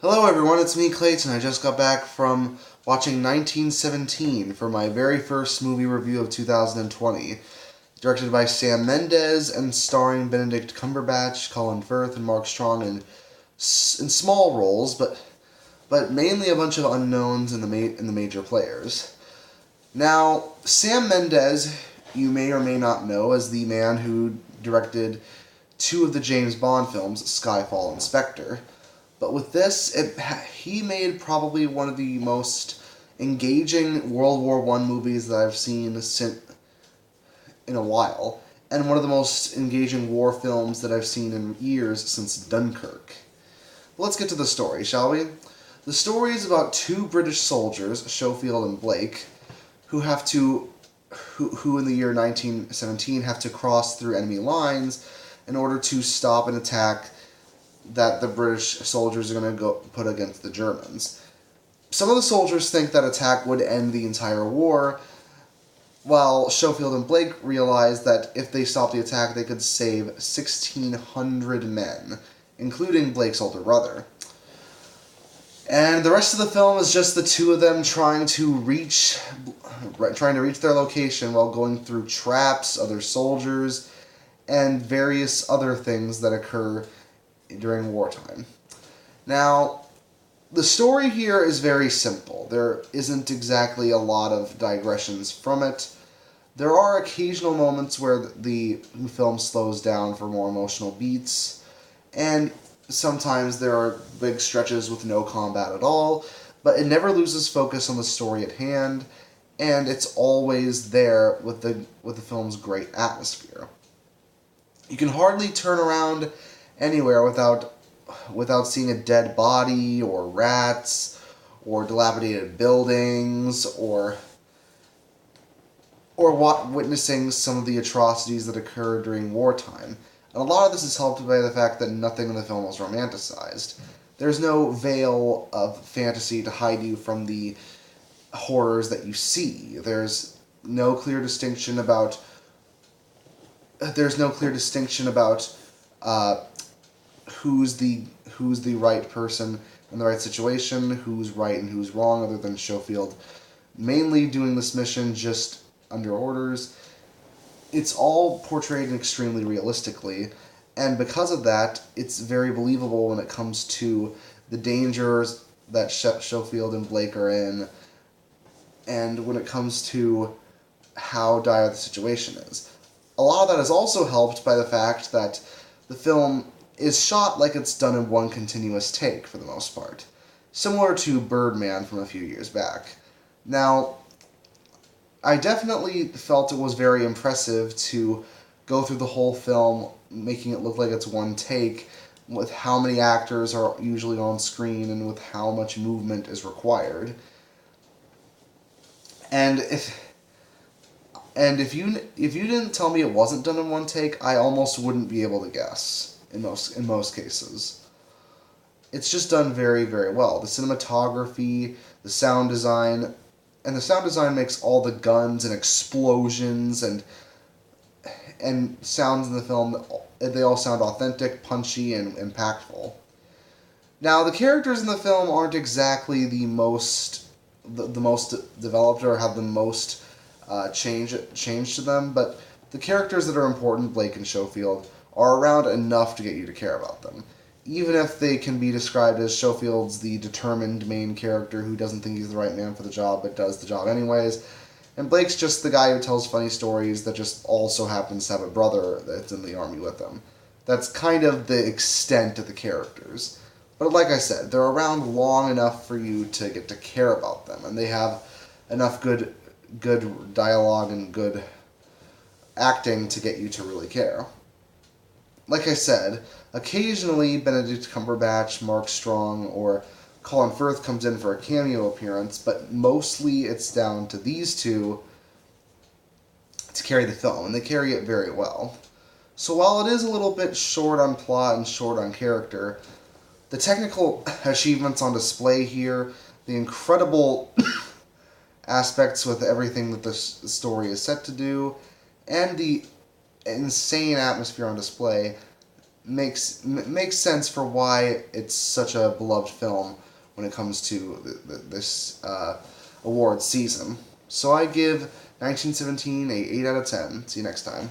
Hello everyone, it's me Clayton. I just got back from watching 1917 for my very first movie review of 2020. Directed by Sam Mendes and starring Benedict Cumberbatch, Colin Firth, and Mark Strong in small roles, but mainly a bunch of unknowns in the major players. Now, Sam Mendes, you may or may not know as the man who directed two of the James Bond films, Skyfall and Spectre. But with this, he made probably one of the most engaging World War I movies that I've seen in a while, and one of the most engaging war films that I've seen in years since Dunkirk. Let's get to the story, shall we? The story is about two British soldiers, Schofield and Blake, who in the year 1917 have to cross through enemy lines in order to stop an attack that the British soldiers are going to go put against the Germans. Some of the soldiers think that attack would end the entire war, while Schofield and Blake realize that if they stop the attack, they could save 1,600 men, including Blake's older brother. And the rest of the film is just the two of them trying to reach their location while going through traps, other soldiers, and various other things that occur during wartime. Now, the story here is very simple. There isn't exactly a lot of digressions from it. There are occasional moments where the film slows down for more emotional beats, and sometimes there are big stretches with no combat at all, but it never loses focus on the story at hand, and it's always there with the film's great atmosphere. You can hardly turn around anywhere without seeing a dead body or rats or dilapidated buildings or witnessing some of the atrocities that occurred during wartime. And a lot of this is helped by the fact that nothing in the film was romanticized. There's no veil of fantasy to hide you from the horrors that you see. There's no clear distinction about who's the right person in the right situation, who's right and who's wrong, other than Schofield mainly doing this mission just under orders. It's all portrayed extremely realistically, and because of that, it's very believable when it comes to the dangers that Schofield and Blake are in, and when it comes to how dire the situation is. A lot of that is also helped by the fact that the film is shot like it's done in one continuous take for the most part, similar to Birdman from a few years back. Now, I definitely felt it was very impressive to go through the whole film making it look like it's one take, with how many actors are usually on screen and with how much movement is required. And if you didn't tell me it wasn't done in one take, I almost wouldn't be able to guess in most cases. It's just done very, very well. The cinematography, the sound design, and the sound design makes all the guns and explosions and sounds in the film, they all sound authentic, punchy, and impactful. Now, the characters in the film aren't exactly the most developed or have the most change to them, but the characters that are important, Blake and Schofield, are around enough to get you to care about them. Even if they can be described as Schofield's the determined main character who doesn't think he's the right man for the job but does the job anyways, and Blake's just the guy who tells funny stories that just also happens to have a brother that's in the army with him. That's kind of the extent of the characters. But like I said, they're around long enough for you to get to care about them, and they have enough good dialogue and good acting to get you to really care. Like I said, occasionally Benedict Cumberbatch, Mark Strong, or Colin Firth comes in for a cameo appearance, but mostly it's down to these two to carry the film, and they carry it very well. So while it is a little bit short on plot and short on character, the technical achievements on display here, the incredible aspects with everything that the story is set to do, and the insane atmosphere on display makes sense for why it's such a beloved film when it comes to this award season. So I give 1917 a 8 out of 10. See you next time.